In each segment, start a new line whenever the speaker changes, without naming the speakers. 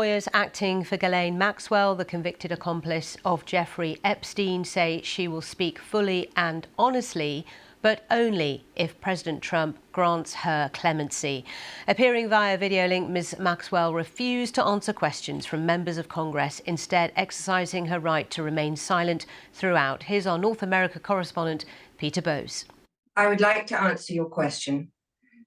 lawyers acting for Ghislaine Maxwell, the convicted accomplice of Jeffrey Epstein, say she will speak fully and honestly, but only if President Trump grants her clemency. Appearing via video link, Ms. Maxwell refused to answer questions from members of Congress, instead exercising her right to remain silent throughout. Here's our North America correspondent, Peter Bowes.
I would like to answer your question,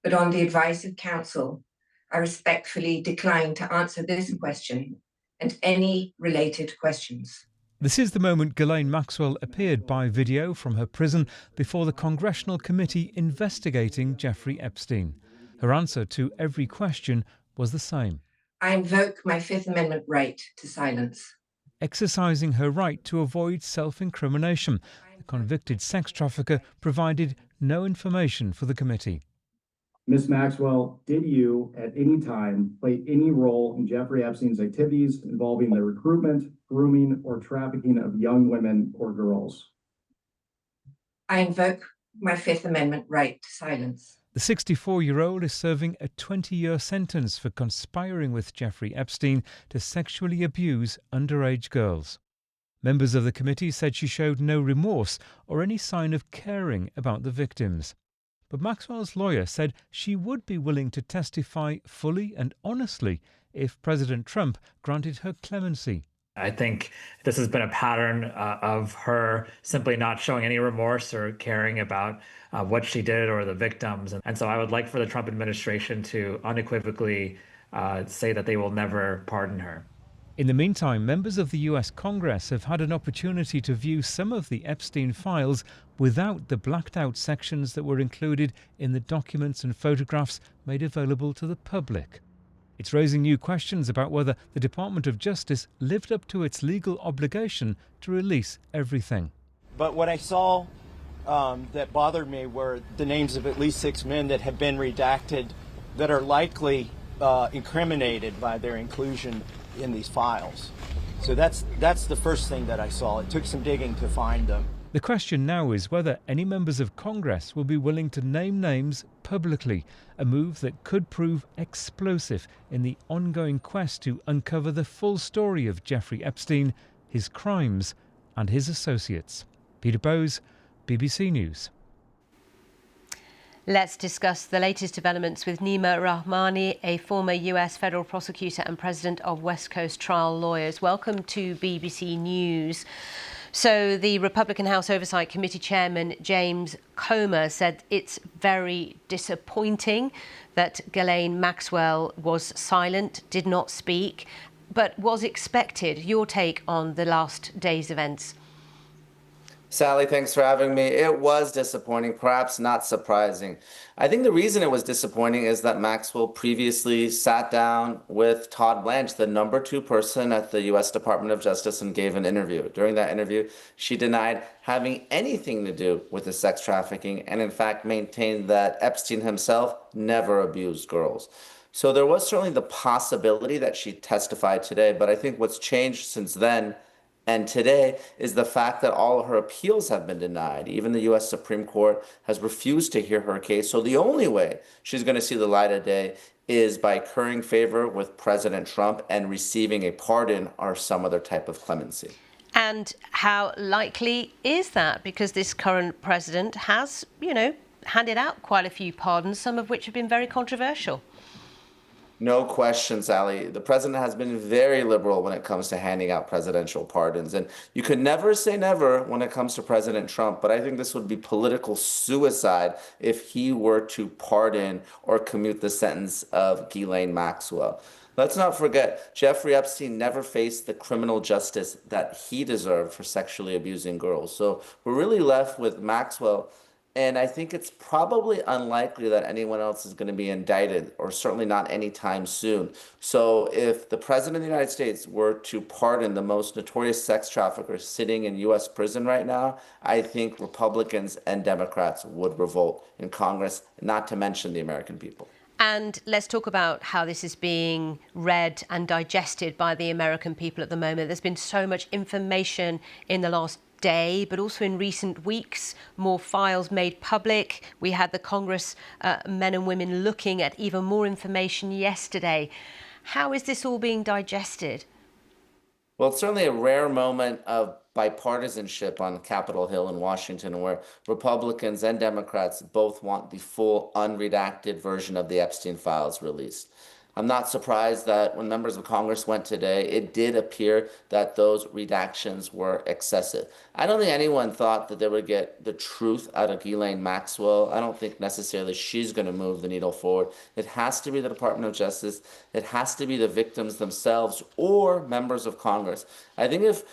but on the advice of counsel, I respectfully decline to answer this question and any related questions.
This is the moment Ghislaine Maxwell appeared by video from her prison before the congressional committee investigating Jeffrey Epstein. Her answer to every question was the same.
I invoke my Fifth Amendment right to silence.
Exercising her right to avoid self-incrimination, the convicted sex trafficker provided no information for the committee.
Ms. Maxwell, did you at any time play any role in Jeffrey Epstein's activities involving the recruitment, grooming, or trafficking of young women or girls?
I invoke my Fifth Amendment right to silence.
The 64-year-old is serving a 20-year sentence for conspiring with Jeffrey Epstein to sexually abuse underage girls. Members of the committee said she showed no remorse or any sign of caring about the victims. But Maxwell's lawyer said she would be willing to testify fully and honestly if President Trump granted her clemency.
I think this has been a pattern of her simply not showing any remorse or caring about what she did or the victims. And so I would like for the Trump administration to unequivocally say that they will never pardon her.
In the meantime, members of the US Congress have had an opportunity to view some of the Epstein files without the blacked-out sections that were included in the documents and photographs made available to the public. It's raising new questions about whether the Department of Justice lived up to its legal obligation to release everything.
But what I saw that bothered me were the names of at least 6 men that have been redacted that are likely incriminated by their inclusion in these files. So that's the first thing that I saw. It took some digging to find them.
The question now is whether any members of Congress will be willing to name names publicly, a move that could prove explosive in the ongoing quest to uncover the full story of Jeffrey Epstein, his crimes and his associates. Peter Bowes, BBC News.
Let's discuss the latest developments with Nima Rahmani, a former US federal prosecutor and president of West Coast Trial Lawyers. Welcome to BBC News. So the Republican House Oversight Committee chairman, James Comer, said it's very disappointing that Ghislaine Maxwell was silent, did not speak, but was expected. Your take on the last day's events?
Sally, thanks for having me. It was disappointing, perhaps not surprising. I think the reason it was disappointing is that Maxwell previously sat down with Todd Blanche, the #2 person at the U.S. Department of Justice, and gave an interview. During that interview, she denied having anything to do with the sex trafficking and, in fact, maintained that Epstein himself never abused girls. So there was certainly the possibility that she testified today, but I think what's changed since then and today is the fact that all of her appeals have been denied. Even the U.S. Supreme Court has refused to hear her case. So the only way she's going to see the light of day is by currying favor with President Trump and receiving a pardon or some other type of clemency.
And how likely is that? Because this current president has, handed out quite a few pardons, some of which have been very controversial.
No question, Sally. The president has been very liberal when it comes to handing out presidential pardons. And you could never say never when it comes to President Trump, but I think this would be political suicide if he were to pardon or commute the sentence of Ghislaine Maxwell. Let's not forget, Jeffrey Epstein never faced the criminal justice that he deserved for sexually abusing girls. So we're really left with Maxwell. And I think it's probably unlikely that anyone else is going to be indicted, or certainly not anytime soon. So if the president of the United States were to pardon the most notorious sex trafficker sitting in U.S. prison right now, I think Republicans and Democrats would revolt in Congress, not to mention the American people.
And let's talk about how this is being read and digested by the American people at the moment. There's been so much information in the last day, but also in recent weeks, more files made public. We had the Congress men and women looking at even more information yesterday. How is this all being digested?
Well, it's certainly a rare moment of bipartisanship on Capitol Hill in Washington, where Republicans and Democrats both want the full unredacted version of the Epstein files released. I'm not surprised that when members of Congress went today, it did appear that those redactions were excessive. I don't think anyone thought that they would get the truth out of Ghislaine Maxwell. I don't think necessarily she's going to move the needle forward. It has to be the Department of Justice. It has to be the victims themselves or members of Congress. I think if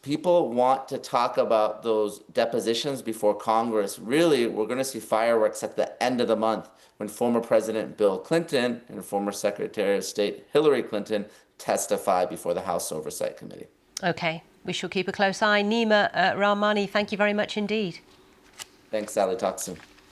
people want to talk about those depositions before Congress, really, we're going to see fireworks at the end of the month when former President Bill Clinton and former Secretary of State Hillary Clinton testify before the House Oversight Committee.
Okay, we shall keep a close eye. Nima Rahmani, thank you very much indeed.
Thanks, Sally. Talk soon.